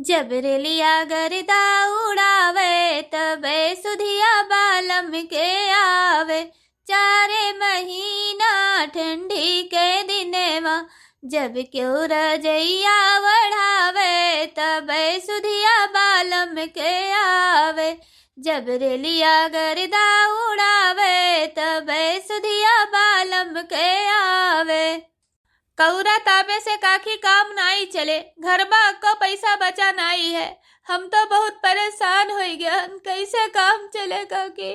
जब रेलिया गर्दा उड़ावे तबे सुधिया बालम के आवे। चारे महीना ठंडी के दिनेवा जब क्यों रजैया बढ़ावे तबे सुधिया बालम के आवे। जब रेलिया गर्दा उड़ावे तबे सुधिया बालम के आवे। कौरा ताबे से काकी काम नाई चले, घर में को पैसा बचा नाई है। हम तो बहुत परेशान हो गया, कैसे काम चले काकी।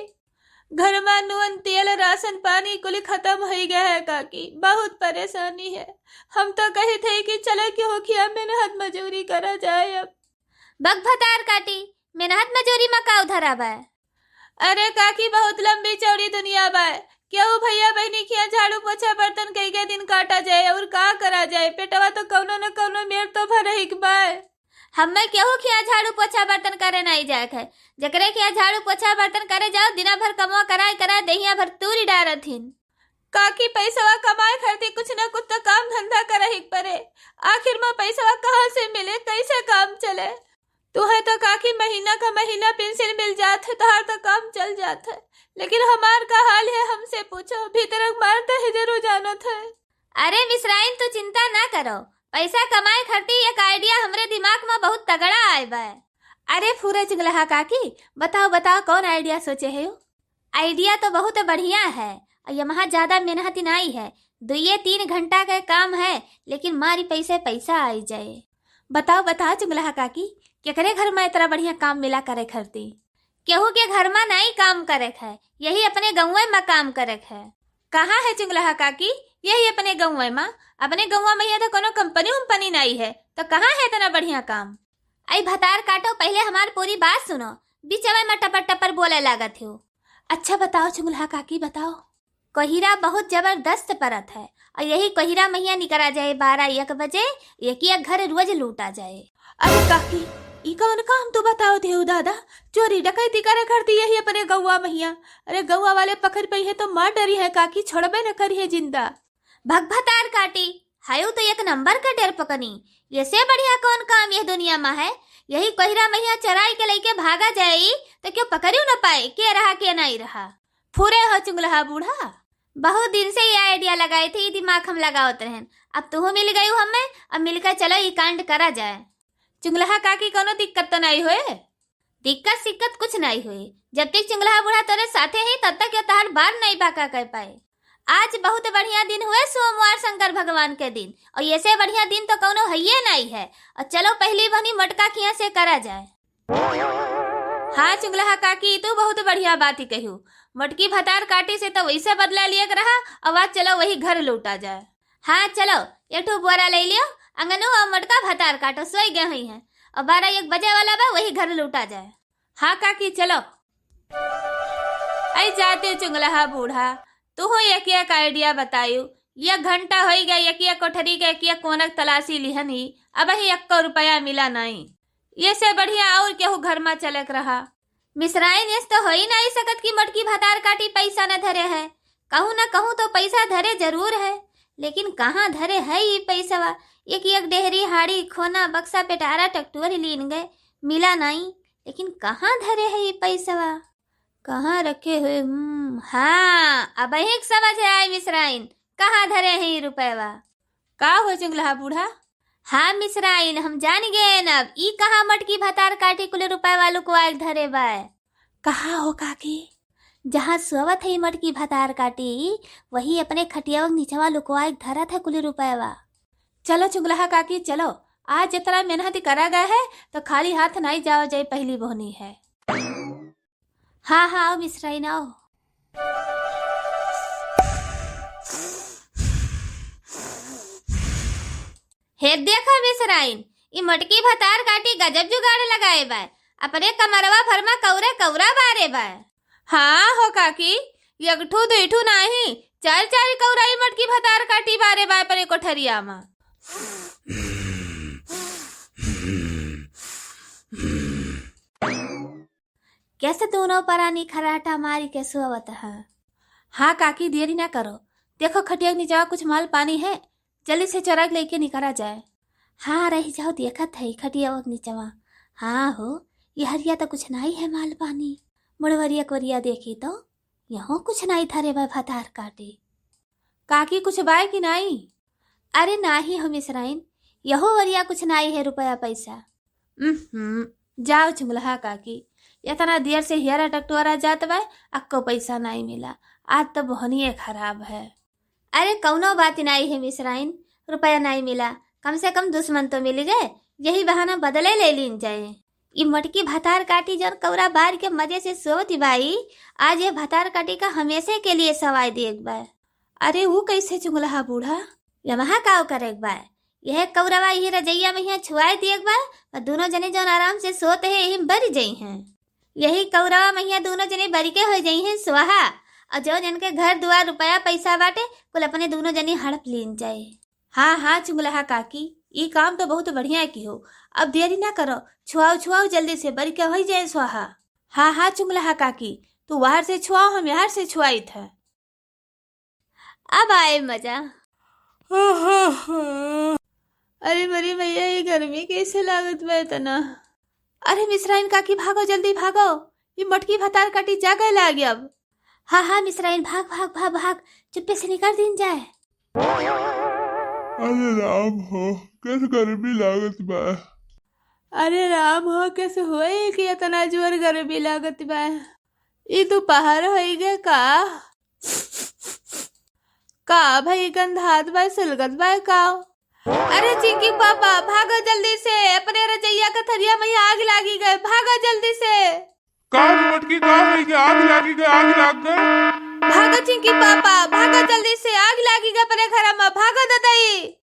घर में नून तेल राशन पानी कुल खत्म हो गया है काकी, बहुत परेशानी है। हम तो कही थे कि चलो कि होखिया मेहनत मजूरी करा जाए। अब बग भतार काटी मेहनत मजूरी में का उधर आवा है। अरे काकी बहुत लंबी चौड़ी दुनिया बा। क्यों भैया बहनी किया झाड़ू पोछा बर्तन कई के दिन काटा जाए और का करा जाए। पेटवा तो कौनो न कौनो मेर तो भर ही बाय। हमें केहू किया झाड़ू पोछा बर्तन करे नहीं जाए है। जकरे किया झाड़ू पोछा बर्तन करे जाओ दिना भर कमवा कराई देहिया भर तूरी डारथिन। काकी पैसा कमाए खरती कुछ न कुछ तो काम धंधा करे ही परे। आखिर में पैसा कहाँ से मिले, कैसे काम चले। तुम्हें तो काकी महीना का महीना पेंशन मिल जात है, तोहार तो काम चल जात है। लेकिन हमार का हाल है हमसे पूछो, भीतर मारते है जरूर जानत है। अरे मिसराइन तू चिंता ना करो, पैसा कमाए खरती एक आइडिया हमरे दिमाग में बहुत तगड़ा आए बा। अरे फूरे चिंगलहा काकी बताओ कौन आइडिया सोचे है। आइडिया तो बहुत बढ़िया है, यहाँ ज्यादा मेहनत नहीं है। 2-3 घंटा का काम है, लेकिन मारी पैसा आई जाए। बताओ चिंगलहा काकी, केकरे घर में इतना बढ़िया काम मिला करे खरती। केहू के घर में नहीं काम करे है, यही अपने गाँव में काम करे है। कहाँ है चिंगलहा काकी? यही अपने गाँव में। अपने गाँव में यह तो कोनो कंपनी नहीं है, तो कहाँ है इतना बढ़िया काम। आई भतार काटो, पहले हमार पूरी बात सुनो, बीचवे में टपर टपर बोले लागत हो। अच्छा बताओ चिंगलहा काकी बताओ। कोहिरा बहुत जबरदस्त परत है, और यही कोहिरा मैया निकला जाए 12-1 बजे, एक घर रोज लूटा जाए। अरे काकी ई कौन काम तो बताओ थे दादा। चोरी डकैती करे करती यही अपने गौवा मैया। अरे गौवा वाले पकड़ पे है तो मार डरी है काकी, छोड़बे न करी है जिंदा। भगभतार काटी हायो तो एक नंबर का डर पकनी। ये से बढ़िया कौन काम यह दुनिया में है। यही कोहिरा मैया चराई के लेके भागा जाए तो क्यों पकड़ू न पाए, के रहा के नहीं रहा। फूरे हो चुंगलहा बूढ़ा। बहुत दिन से ये आइडिया लगाए थे, दिमाग हम लगावत रहन। अब तू मिल गई हमें, अब मिलकर चलो ये कांड करा जाए। चिंगलहा काकी कोनो दिक्कत तो नहीं हुए। दिक्कत सिक्कत कुछ नहीं हुई, जब तक चिंगलहा बूढ़ा तोरे साथे ही तब तक तहार बार नहीं बाका कर पाए। आज बहुत बढ़िया दिन हुए, सोमवार शंकर भगवान के दिन, और ये से बढ़िया दिन तो कोनो है नहीं है। और चलो पहली बनी मटका खिया से करा जाए। हाँ चिंगलहा काकी तू बहुत बढ़िया बात ही कहू। मटकी भतार काटी से तो वैसे बदला लिया रहा, अब आज चलो वही घर लौटा जाए। हाँ चलो, एक बोरा ले लियो, अंगनू और मटका भतार काटो, सोई गए हुई हैं, और 12-1 बजे वाला बा वही घर लूटा जाए। हाँ काकी चलो। आई जाते चुंगलहा बूढ़ा, तू एक आइडिया बतायू। 1 घंटा हो गया, एक कोठरी के एक कोनक तलाशी लिहनी, अब ही 1 रुपया मिला नहीं। ये से बढ़िया और केहू घर में चलक रहा। मिसराइन इस तो हो ही नहीं सकत कि मटकी भतार काटी पैसा न धरे है। कहूँ न कहूँ तो पैसा धरे जरूर है, लेकिन कहाँ धरे है ये पैसा। एक डेहरी हाड़ी खोना बक्सा पेटारा टकटोरी लीन गए, मिला नहीं। लेकिन कहाँ धरे है ये पैसा, कहाँ रखे हुए। हाँ अब एक समझ आए मिसराइन, कहाँ धरे है ये रुपया। का हो चिंगलहा बूढ़ा? हाँ मिसराइन हम जान गए न, अब ई कहाँ मटकी भतार काटी कुल रुपए वालों को आग धरे बाय। कहाँ हो काकी? जहाँ सोवत है मटकी भतार काटी, वही अपने खटिया नीचवा लुकवाए धरा था कुल रुपया। चलो चुंगलहा काकी चलो, आज जितना मेहनत करा गया है तो खाली हाथ नहीं जाओ जाए, पहली बोहनी है। हाँ आओ मिसराइन आओ। हे देखा मिसराइन, ये मटकी भतार काटी गजब जुगाड़ लगाए बा, अपने कमरवा भरमा कौरा बारे बा। हाँ हो काकी, 1-2 नहीं 4 कौराई मटकी भतार काटी बारे बा अपने कोठरिया में। कैसे दोनों परानी खराटा मारी के सोवत है। हाँ काकी देरी ना करो, देखो खटिया के नीचे कुछ माल पानी है, जल्दी से चराग लेके निकला जाए। हाँ रही जाओ, देखत है खटिया वक नीचवा। हाँ हो, ये हरिया तो कुछ नहीं है माल पानी। मुड़वरिया कोरिया देखी तो यहाँ कुछ नहीं थरे बा भतार काटे। काकी कुछ बाय कि नहीं? अरे नाही हो मिसराइन, यहो वरिया कुछ नहीं है रुपया पैसा। जाओ चुंगलहा काकी, इतना देर से हियरा टकटोरा जात बा, अक्को पैसा नहीं मिला। आज तो बहनिए खराब है। अरे कौनो बात नहीं है मिसराइन, रुपया नहीं मिला, कम से कम दुश्मन तो मिल गए, यही बहाना बदले ले लीन जाए। ये मटकी भतार काटी जन कौरा बार के मजे से सोती बाई, आज ये भतार काटी का हमेशा के लिए सवाई दे एक बार। अरे वो कैसे चुंगलहा बूढ़ा? यमहा काव करे एक बार, यह कौरवा यही रजैया में यहाँ छुआई दी एक बार, और दोनों जने जौन आराम से सोते हैं यही बरी जई हैं। यही कौरवा में यहाँ दोनों जने बरी के हो जाई हैं सुहा, और जो जन के घर दुआर रुपया पैसा बाटे कुल अपने दोनों जने हड़प लीन जाए। हाँ चुंगलहा काकी, ये काम तो बहुत बढ़िया की हो। अब देरी ना करो, छुआओ जल्दी से, बरी के हो जाए स्वाहा। हाँ चुंगलहा काकी, तू बाहर से छुआओ, हम यहाँ से छुआई था। अब आए मजा। अरे मरी मैया, ये गर्मी कैसे लागत बा इतना। अरे मिसराइन काकी भागो, जल्दी भागो, ये मटकी भतार काटी जा गए लागे अब। हाँ मिसराइन भाग भाग भाग भाग, चुप्पे से निकल दिन जाए। अरे राम हो, कैसे गर्मी लागत बा। अरे राम हो, कैसे होए कि इतना जोर गर्मी लागत बा। ये दोपहर हो गए का भाई, गंधात बा सुलगत बा का। अरे चिंकी पापा भागो जल्दी से, अपने रजैया का थरिया में आग लागी गए, भागो जल्दी से। मटकी आग लागी गई, आग लाग गई। भागो चिंकी पापा, भागो जल्दी से, आग लागी गई अपने घर में, भागो दादाई।